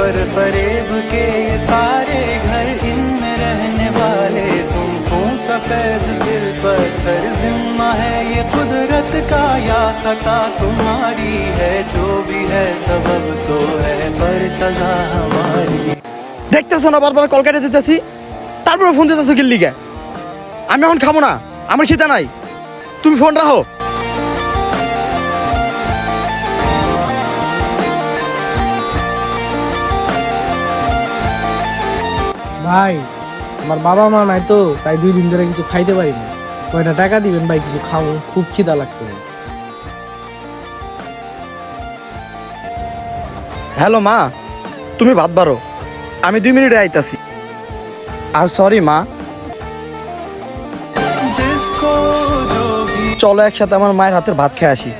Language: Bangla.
पर फरेब के ये सारे घर, इनमें रहने वाले तुम हो सफेद दिल पत्थर। जिम्मा है ये कुदरत का या खता तुम्हारी है, जो भी है सबब सो है पर सजा हमारी। দেখতেছো না বারবার কল কেটে দিতেছি, তারপরে ফোন দিতেছো কি লিগে? আমি এখন খাবো না, আমার খিদা নাই, তুমি ফোন রাখো। ভাই আমার বাবা মা নাই তো, তাই 2 দিন ধরে কিছু খাইতে পারিনি। কয়টা টাকা দিবেন ভাই, কিছু খাবো, খুব খিদা লাগছে। হ্যালো মা, তুমি ভাত বারো, আমি 2 মিনিটে আইতাছি। আর সরি মা, जिसको जो भी চলো একসাথে আমার মায়ের হাতের ভাত খেয়ে আসি।